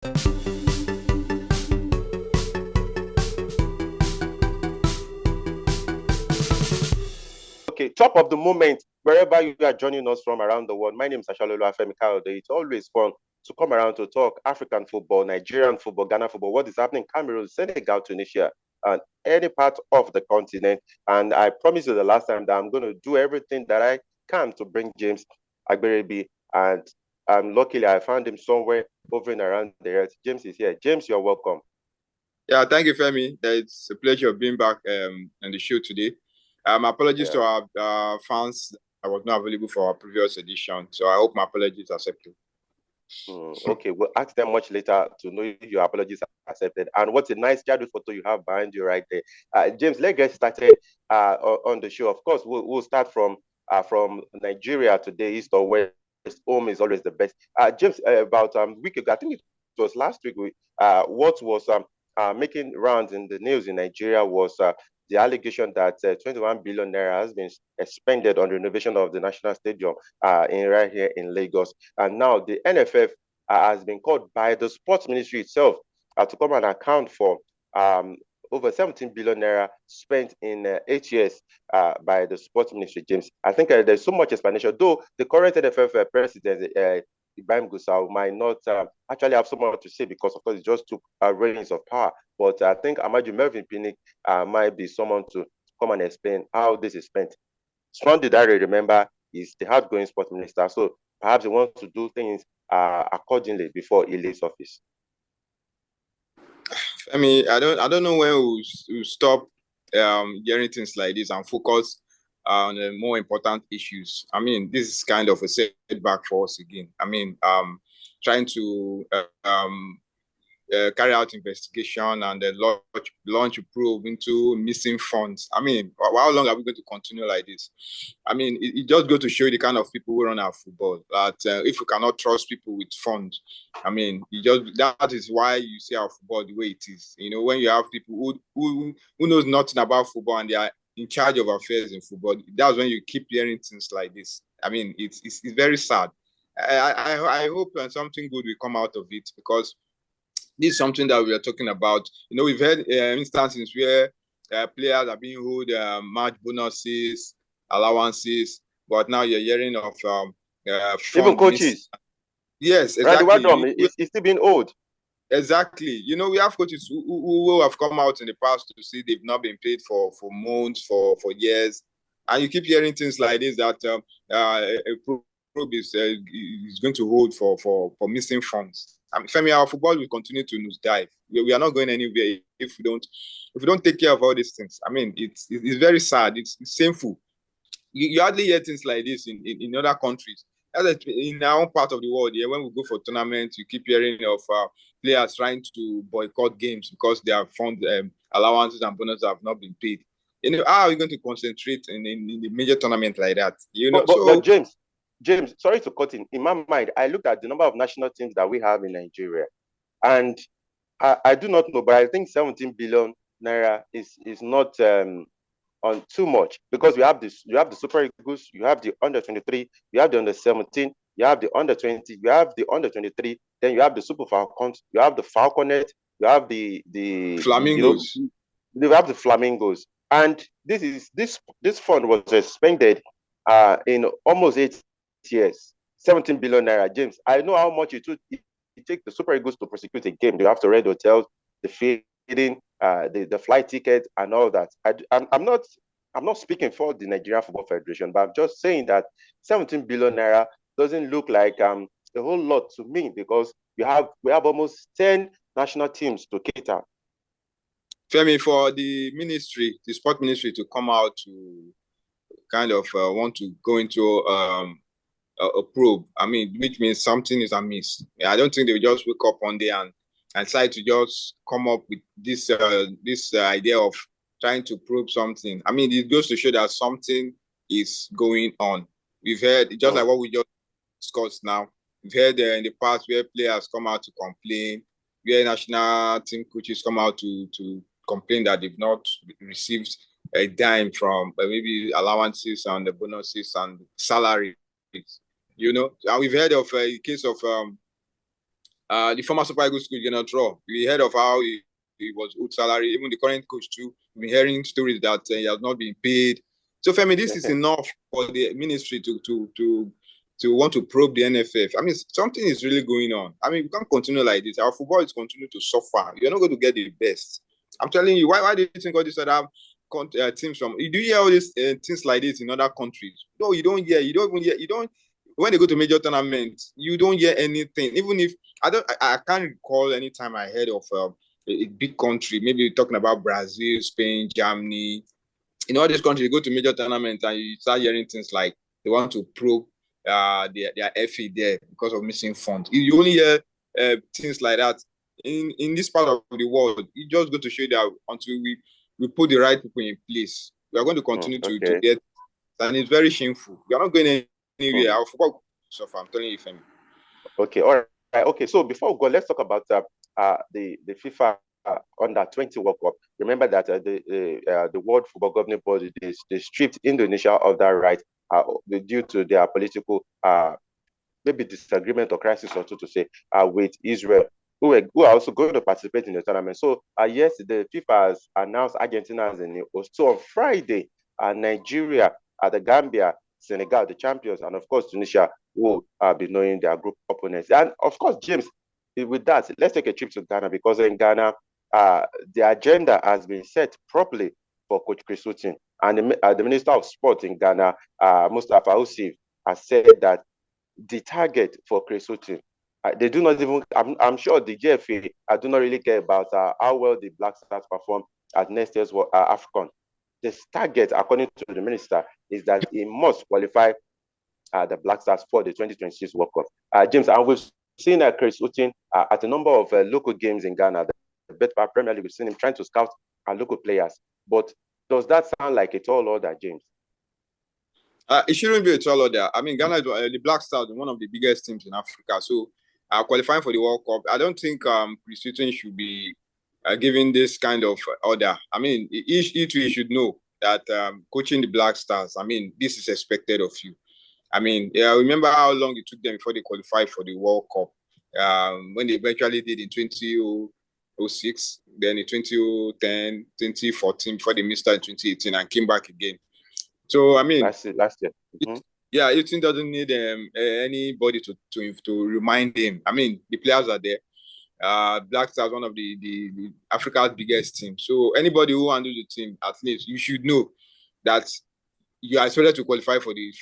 Okay, top of the moment, wherever you are joining us from around the world. My name is Ashalolu Afemi Kayode. It's always fun to come around to talk African football, Nigerian football, Ghana football, what is happening in Cameroon, Senegal, Tunisia, and any part of the continent. And I promised you the last time that I'm going to do everything that I can to bring James Agberebi. And luckily, I found him somewhere hovering around the earth. James is here. James, you're welcome. Yeah, thank you, Femi. It's a pleasure being back on the show today. Apologies to our fans. I was not available for our previous edition, so I hope my apologies are accepted. Okay, we'll ask them much later to know if your apologies are accepted. And what a nice childhood photo you have behind you right there. James, let's get started on the show. Of course, we'll start from Nigeria today, east or west. Home is always the best. James, about a week ago, I think it was last week, what was making rounds in the news in Nigeria was the allegation that 21 billion naira has been expended on the renovation of the national stadium right here in Lagos. And now the NFF has been called by the sports ministry itself to come and account for over 17 billion naira spent in 8 years by the sports ministry, James. I think there's so much explanation, though the current NFF president, Ibrahim Gusau, might not actually have so much to say because, of course, he just took reins of power. But I think Amaju Melvin Pinnick might be someone to come and explain how this is spent. Sunday Dare, remember, is the outgoing sports minister, so perhaps he wants to do things accordingly before he leaves office. I mean, I don't know when we'll stop hearing things like this and focus on the more important issues. I mean, this is kind of a setback for us again. I mean, trying to carry out investigation and launch a probe into missing funds. I mean, how long are we going to continue like this? I mean, it just goes to show you the kind of people who run our football. That if we cannot trust people with funds, I mean, that is why you see our football the way it is. You know, when you have people who knows nothing about football and they are in charge of affairs in football, that's when you keep hearing things like this. I mean, it's very sad. I hope something good will come out of it, because this is something that we are talking about. You know, we've had instances where players are being owed match bonuses, allowances, but now you're hearing of even coaches. Yes, exactly. It's still being owed. Exactly. You know, we have coaches who have come out in the past to say they've not been paid for months, for years, and you keep hearing things like this, that a probe is going to hold for missing funds. I mean, Femi, our football will continue to nosedive. We are not going anywhere if we don't take care of all these things. I mean, it's very sad. It's shameful. You hardly hear things like this in other countries. In our own part of the world, when we go for tournaments, you keep hearing of players trying to boycott games because their fund allowances and bonuses have not been paid. You know, how are we going to concentrate in the major tournament like that? You know, but James, sorry to cut in my mind, I looked at the number of national teams that we have in Nigeria, and I do not know, but I think 17 billion naira is not on too much, because you have the Super Eagles, you have the under-23, you have the under-17, you have the under-20, you have the under-23, then you have the Super Falcons, you have the Falconet, you have the Flamingos. You have the Flamingos, and this fund was expended in almost 8 years, 17 billion naira. James, I know how much it takes the Super Eagles to prosecute a game. They have to rent hotels, the feeding, the flight ticket, and all that. I'm not speaking for the Nigerian Football Federation, but I'm just saying that 17 billion naira doesn't look like a whole lot to me, because we have almost 10 national teams to cater. Femi, for the ministry, the sport ministry, to come out to kind of want to go into a probe, I mean, which means something is amiss. I don't think they will just wake up one day and decide to just come up with this idea of trying to probe something. I mean, it goes to show that something is going on. We've heard, just like what we just discussed now, we've heard in the past where players come out to complain, where national team coaches come out to complain that they've not received a dime from maybe allowances and the bonuses and salaries. You know, and we've heard of a case of The former Super Eagles coach cannot draw. We heard of how he was owed salary. Even the current coach too. We're hearing stories that he has not been paid. So Femi, this is enough for the ministry to want to probe the NFF. I mean, something is really going on. I mean, we can't continue like this. Our football is continuing to suffer. You're not going to get the best. I'm telling you, why do you think all these other teams from? You do hear all these things like this in other countries? No, you don't hear. You don't even hear. You don't. When they go to major tournaments, you don't hear anything. Even if I can't recall any time I heard of a big country. Maybe talking about Brazil, Spain, Germany. In all these countries, you go to major tournaments and you start hearing things like they want to probe their FA there because of missing funds. You only hear things like that in this part of the world. It just go to show that until we put the right people in place, we are going to continue to get, and it's very shameful. We are not going anywhere. Our football suffer. I'm telling you, Femi. Okay, all right. Okay, so before we go, let's talk about the FIFA Under-20 World Cup. Remember that the World Football Governing Body they stripped Indonesia of that right due to their political maybe disagreement or crisis or so to say with Israel, who are also going to participate in the tournament. So yes, the FIFA has announced Argentina as a new host. So on Friday, Nigeria, the Gambia, Senegal, the champions, and of course Tunisia will be knowing their group opponents. And of course, James, with that, let's take a trip to Ghana, because in Ghana, the agenda has been set properly for Coach Chris Hughton. And the Minister of Sport in Ghana, Mustapha Ussif, has said that the target for Chris Hughton, they do not even, I'm sure the GFA do not really care about how well the Black Stars perform at next year's AFCON. The target, according to the minister, is that he must qualify the Black Stars for the 2026 World Cup. James, and we've seen Chris Hughton at a number of local games in Ghana. The Betfair Premier League, we've seen him trying to scout local players. But does that sound like a tall order, James? It shouldn't be a tall order. I mean, Ghana, the Black Stars, one of the biggest teams in Africa. So qualifying for the World Cup, I don't think Chris Hughton should be giving this kind of order. I mean, he should know that coaching the Black Stars, I mean, this is expected of you. I mean, remember how long it took them before they qualified for the World Cup, when they eventually did in 2006, then in 2010, 2014, before they missed out in 2018 and came back again. So, I mean, last year. Houston doesn't need anybody to remind him. I mean, the players are there. Black Stars, one of the Africa's biggest teams. So anybody who handles the team, at least you should know that you are expected to qualify for the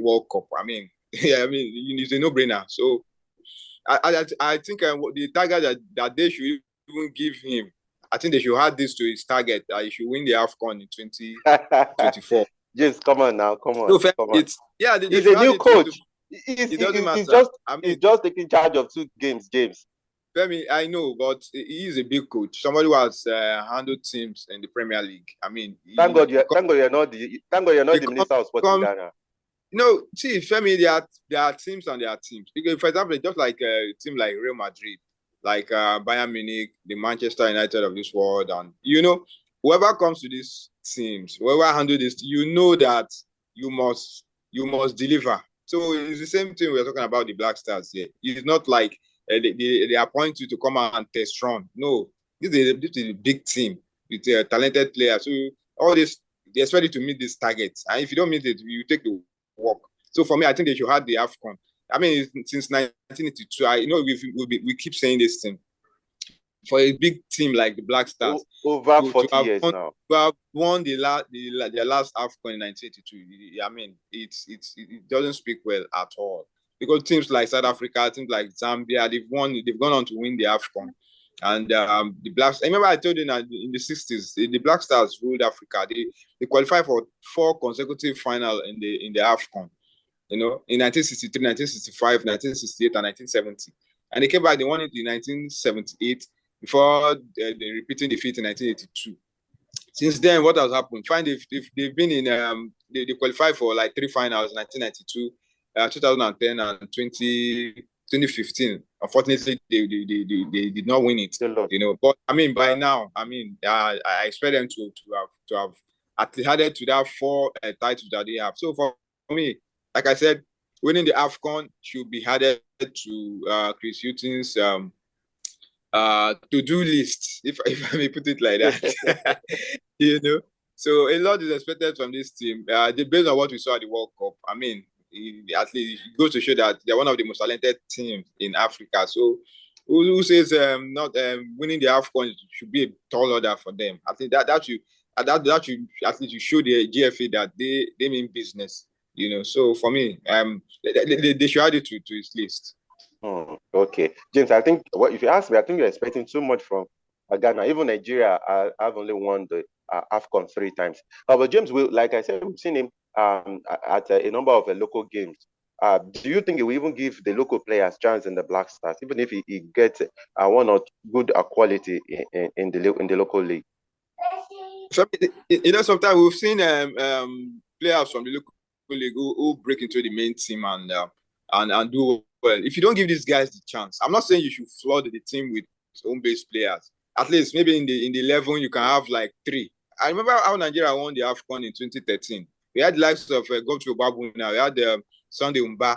World Cup. I mean, I mean, it's a no-brainer. So I think the target that they should even give him, I think they should add this to his target. He should win the AFCON in 2024. Yes, come on now, come on. No, come on. He's a new coach. It doesn't matter. He's just taking charge of 2 games, James. Femi, I know, but he is a big coach. Somebody who has handled teams in the Premier League. I mean, thank God you're not the Minister of Sport in Ghana. No, see, Femi, there are teams and there are teams. Because, for example, just like a team like Real Madrid, like Bayern Munich, the Manchester United of this world, and whoever comes to these teams, whoever handle this, that you must deliver. So it's the same thing we're talking about the Black Stars here. It's not like they appoint you to come out and test run. No, this is a big team with a talented players. So all this, they expect you to meet this target, and if you don't meet it, you take the work. So for me, I think they should have the AFCON. I mean, since 1982, we keep saying this thing. For a big team like the Black Stars, over 40 years now, to have won their last AFCON in 1982, I mean, it doesn't speak well at all. Because teams like South Africa, teams like Zambia, they've gone on to win the AFCON. And the Blacks, I remember I told you that in the 60s, the Black Stars ruled Africa. They qualified for 4 consecutive finals in the AFCON. In 1963, 1965, 1968, and 1970. And they came back, they won it in 1978 before they repeating defeat in 1982. Since then, what has happened? They've been in, they qualified for like 3 finals, 1992, 2010, and 2015. Unfortunately, they did not win it. But I mean, by now, I expect them to have at least added to that 4 titles that they have. So for me, like I said, winning the AFCON should be added to Chris Hughton's to-do list, if I may put it like that. You know, so a lot is expected from this team. Based on what we saw at the World Cup, I mean, at least it goes to show that they're one of the most talented teams in Africa. So who says not winning the AFCON should be a tall order for them? I think that should at least you show the GFA that they mean business. You know, so for me, they should add it to his list. Okay, James, I think if you ask me, I think you're expecting too much from Ghana. Even Nigeria have only won the AFCON 3 times. But James, like I said, we've seen him at a number of local games. Do you think he will even give the local players chance in the Black Stars, even if he gets one or good quality in the local league? So, you know, sometimes we've seen players from the local league who break into the main team and do well. If you don't give these guys the chance, I'm not saying you should flood the team with home-based players. At least maybe in the 11 you can have like 3. I remember how Nigeria won the AFCON in 2013. We had the likes of Godfrey Babu. Now we had Sunday Umba.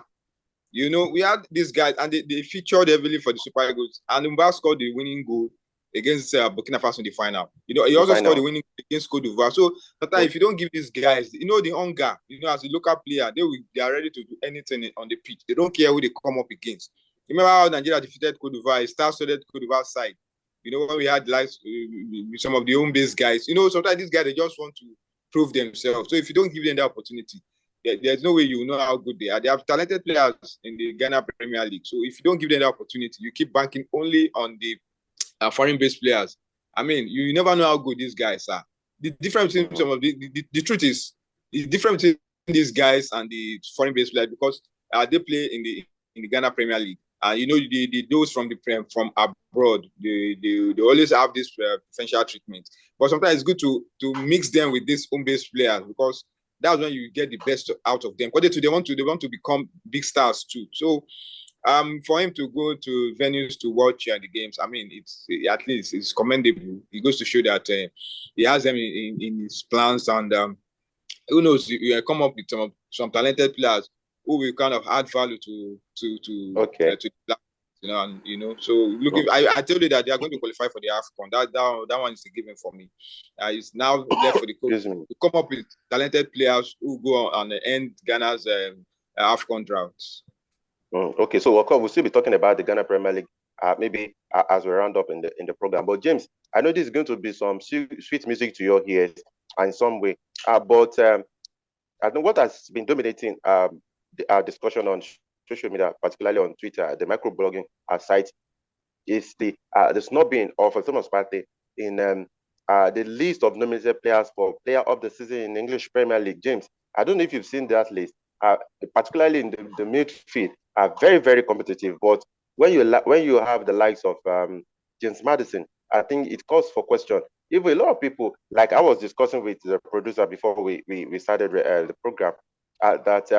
You know, we had these guys, and they featured heavily for the Super Eagles. And Umba scored the winning goal against Burkina Faso in the final. You know, he also scored the winning goal against Cote d'Ivoire. So sometimes if you don't give these guys, you know, the hunger, you know, as a local player, they are ready to do anything on the pitch. They don't care who they come up against. Remember how Nigeria defeated Cote d'Ivoire? It star-studded Cote d'Ivoire side. You know, when we had likes with some of the home-based guys, you know, sometimes these guys, they just want to prove themselves. So if you don't give them the opportunity, there's no way you know how good they are. They have talented players in the Ghana Premier League. So if you don't give them the opportunity, you keep banking only on the foreign-based players. I mean, you never know how good these guys are. The difference between some of the truth is different between these guys and the foreign-based players because they play in the Ghana Premier League. You know, those from abroad, they always have this preferential treatment. But sometimes it's good to mix them with these home-based players because that's when you get the best out of them. Because they want to become big stars too. So for him to go to venues to watch the games, I mean, at least it's commendable. It goes to show that he has them in his plans, and who knows, you come up with some talented players who will kind of add value to you know, and you know. So look, I told you that they are going to qualify for the AFCON. That one is a given for me. It's now left for the coach to come up with talented players who go on the end Ghana's AFCON droughts. Okay, so we'll still be talking about the Ghana Premier League maybe as we round up in the program. But James, I know this is going to be some sweet music to your ears in some way. But I know what has been dominating our discussion on social media, particularly on Twitter, the microblogging site, is the snubbing of Thomas Partey in the list of nominated players for Player of the Season in English Premier League. James, I don't know if you've seen that list, particularly in the midfield, are very, very competitive. But when you have the likes of James Maddison, I think it calls for question. Even a lot of people, like I was discussing with the producer before we started the program, that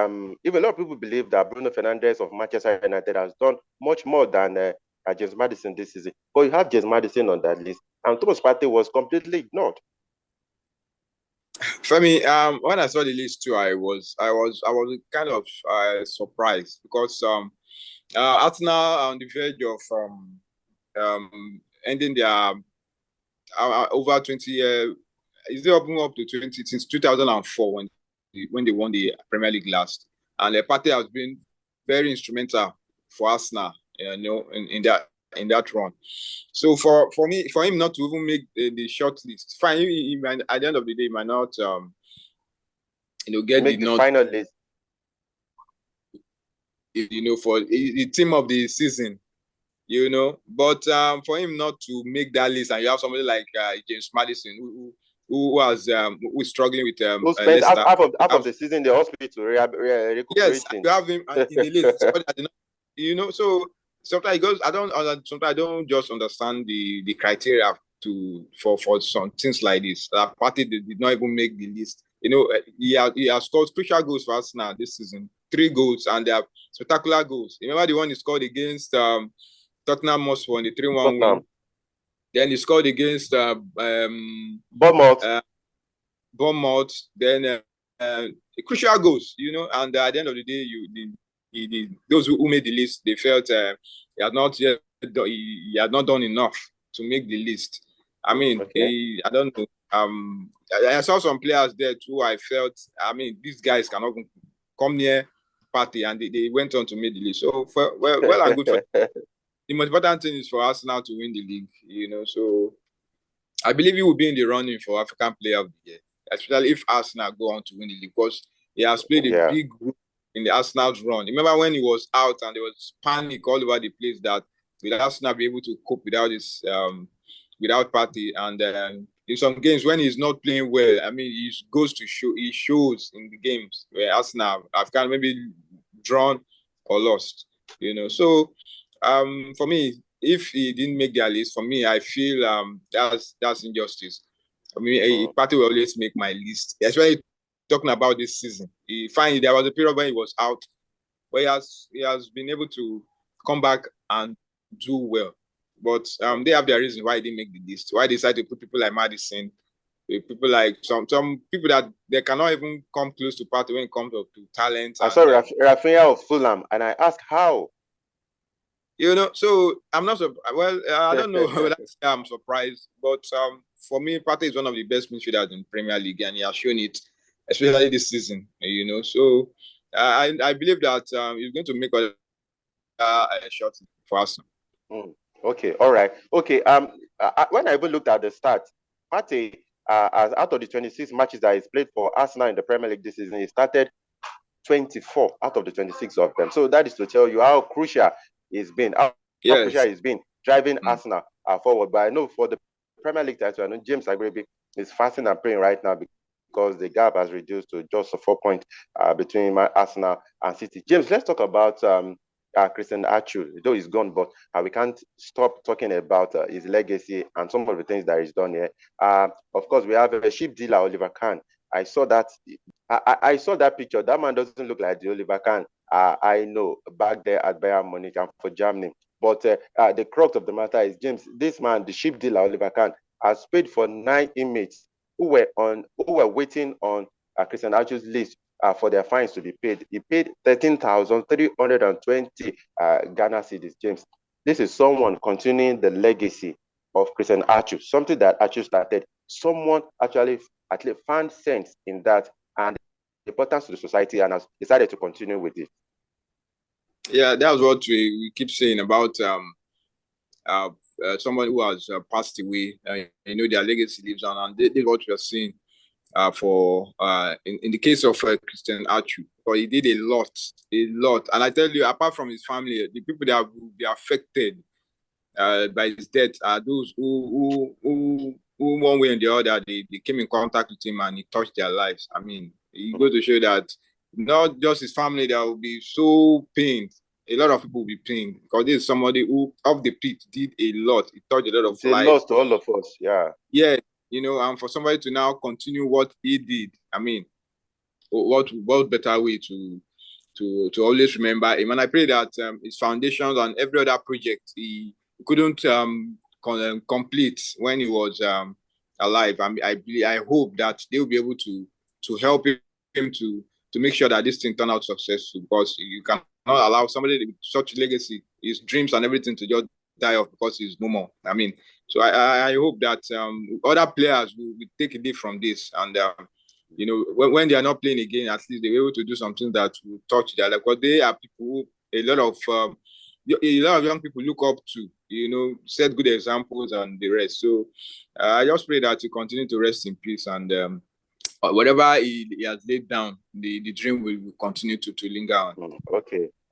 if a lot of people believe that Bruno Fernandes of Manchester United has done much more than James Maddison this season, but you have James Maddison on that list, and Thomas Partey was completely ignored. For me, when I saw the list too, I was kind of surprised because Arsenal are on the verge of ending their over 20 years. Is they opening up to 20 since 2004 when they won the Premier League last, and Partey has been very instrumental for Arsenal, you know, in that run. So for him not to even make the short list, fine. He might, at the end of the day, he might not, you know, get the final list. You know, for the team of the season, you know. But for him not to make that list, and you have somebody like James Maddison who is struggling with who spent half of the season in the hospital recuperating. Yes, you have him in the list. You know, so sometimes it goes. Sometimes I don't just understand the criteria for some things like this. Partey did not even make the list. You know, he has scored crucial goals for Arsenal this season. 3 goals, and they are spectacular goals. Remember the one he scored against Tottenham Hotspur in the 3-1 win. Then he scored against Bournemouth. Then crucial goals, you know. And at the end of the day, those who made the list, they felt he had not done enough to make the list. I mean, okay. I don't know. I saw some players there too. I felt, I mean, these guys cannot come near Partey, and they went on to make the list. So, well and good for the most important thing is for Arsenal to win the league, you know. So I believe he will be in the running for African Player of the Year, especially if Arsenal go on to win the league, because he has played a big role in the Arsenal's run. Remember when he was out and there was panic all over the place that will Arsenal be able to cope without this without Partey? And in some games when he's not playing well, I mean, he goes to show, he shows in the games where Arsenal have kind of maybe drawn or lost, you know. So for me, if he didn't make their list, for me, I feel that's injustice. I mean, Partey will always make my list, especially talking about this season. Finally, there was a period when he was out, where he has been able to come back and do well. But they have their reason why he didn't make the list. Why they decided to put people like Madison, people like some people that they cannot even come close to Partey when it comes to talent. I saw Rafinha of Fulham, and I asked how. You know, so I'm not well. I don't know whether I'm surprised, but for me, Partey is one of the best midfielders in Premier League, and he has shown it, especially this season. You know, so I believe that he's going to make a shot for Arsenal. Okay, all right. Okay, when I even looked at the stats, Partey, as out of the 26 matches that he's played for Arsenal in the Premier League this season, he started 24 out of the 26 of them. So that is to tell you how crucial he's been, how crucial he's been driving Arsenal forward. But I know for the Premier League title, I know James Agrebi is fasting and praying right now because the gap has reduced to just a 4 point between Arsenal and City. James, let's talk about Christian Atsu, though he's gone, but we can't stop talking about his legacy and some of the things that he's done here. Of course, we have a ship dealer, Oliver Kahn. I saw that. I saw that picture. That man doesn't look like the Oliver Kahn I know back there at Bayern Munich and for Germany. But the crux of the matter is, James, this man, the ship dealer, Oliver Kahn, has paid for 9 inmates who were waiting on Christian Atsu's list for their fines to be paid. He paid 13,320 Ghana cedis, James. This is someone continuing the legacy of Christian Atsu, something that Atsu started. Someone actually found sense in that and the importance to the society and has decided to continue with it. Yeah, that's what we keep saying about someone who has passed away. You know, their legacy lives on, and this is what we are seeing in the case of Christian Atsu. Because he did a lot. And I tell you, apart from his family, the people that will be affected by his death are those who one way or the other, they came in contact with him and he touched their lives. I mean, he goes to show that not just his family that will be so pained. A lot of people will be pained because this is somebody who, off the pitch, did a lot. He touched a lot of lives. It's a loss to all of us, yeah. Yeah, you know, and for somebody to now continue what he did, I mean, what better way to always remember him? And I pray that his foundations and every other project he couldn't complete when he was alive. I hope that they will be able to help him to make sure that this thing turn out successful, because you cannot allow somebody with such legacy, his dreams and everything, to just die off because he's no more. I mean, so I hope that other players will take a lead from this, and you know, when they are not playing again, at least they're able to do something that will touch their life, because they are people who a lot of young people look up to, you know, set good examples and the rest. So I just pray that you continue to rest in peace, and whatever he has laid down, the dream will continue to linger on.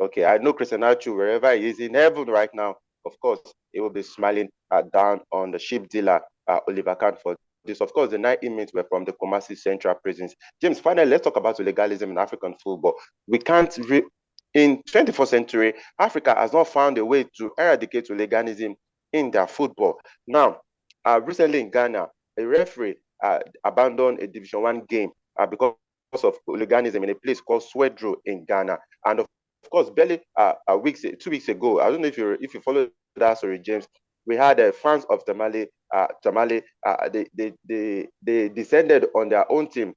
Okay. I know Christian Atsu, wherever he is in heaven right now, of course, he will be smiling down on the ship dealer, Oliver Kahn, for this. Of course, the 9 inmates were from the Kumasi Central prisons. James, finally, let's talk about hooliganism in African football. We can't in 21st century, Africa has not found a way to eradicate hooliganism in their football. Now, recently in Ghana, a referee abandoned a Division 1 game because of hooliganism in a place called Swedro in Ghana. And of course, barely 2 weeks ago, I don't know if you follow that story, James, we had fans of Tamale. They descended on their own team.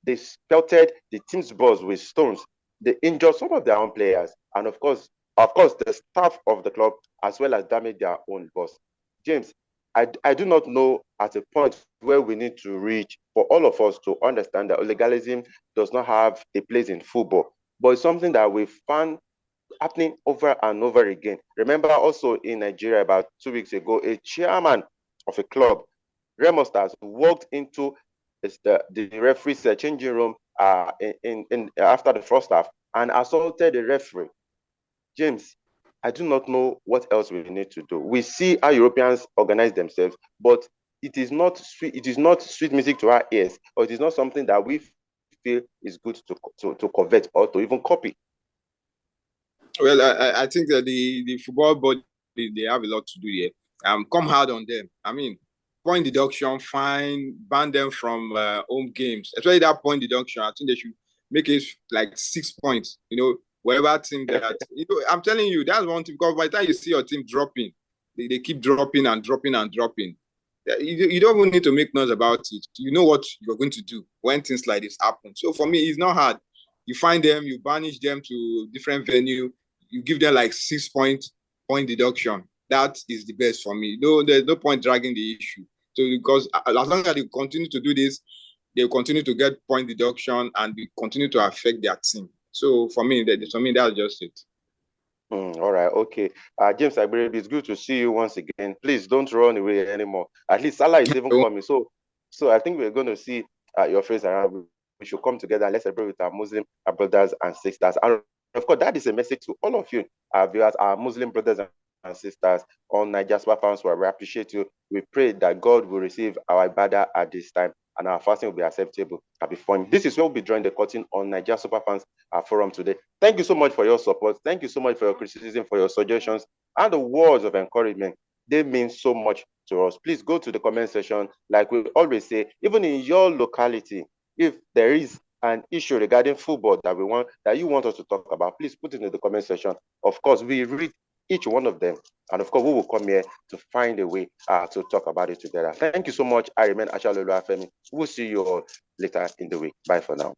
They pelted the team's boss with stones. they injure some of their own players, and of course, the staff of the club, as well as damage their own boss. James, I do not know at a point where we need to reach for all of us to understand that legalism does not have a place in football, but it's something that we found happening over and over again. Remember also in Nigeria about 2 weeks ago, a chairman of a club, Remo Stars, walked into the referee's changing room in after the first half and assaulted the referee. James, I do not know what else we need to do. We see how Europeans organize themselves, but it is not sweet. It is not sweet music to our ears, or it is not something that we feel is good to covet or to even copy. Well, I think that the football body, they have a lot to do here. Come hard on them. I mean, point deduction, fine, ban them from home games. Especially that point deduction, I think they should make it like 6 points. Wherever team that I'm telling you, that's one thing. Because by the time you see your team dropping, they keep dropping and dropping and dropping. You don't even need to make noise about it. You know what you're going to do when things like this happen. So for me, it's not hard. You find them, you banish them to different venue, you give them like 6 point deduction. That is the best for me. No, there's no point dragging the issue. So because as long as they continue to do this, they'll continue to get point deduction and they continue to affect their team. So for me, that's just it. All right, okay. James Agberebi, it's good to see you once again. Please don't run away anymore. At least Salah is even coming. So I think we're going to see your face around. We should come together and let's celebrate with our Muslim brothers and sisters. And of course, that is a message to all of you, our viewers, our Muslim brothers and sisters, all Niger Super fans. We appreciate you. We pray that God will receive our ibadah at this time and our fasting will be acceptable before Him. This is where we'll be drawing the curtain on Niger Super Fans Forum today. Thank you so much for your support. Thank you so much for your criticism, for your suggestions, and the words of encouragement. They mean so much to us. Please go to the comment section. Like we always say, even in your locality, if there is an issue regarding football that you want us to talk about, please put it in the comment section. Of course, we read each one of them, and of course, we will come here to find a way to talk about it together. Thank you so much. I remain Ashalolu Afemi. We'll see you all later in the week. Bye for now.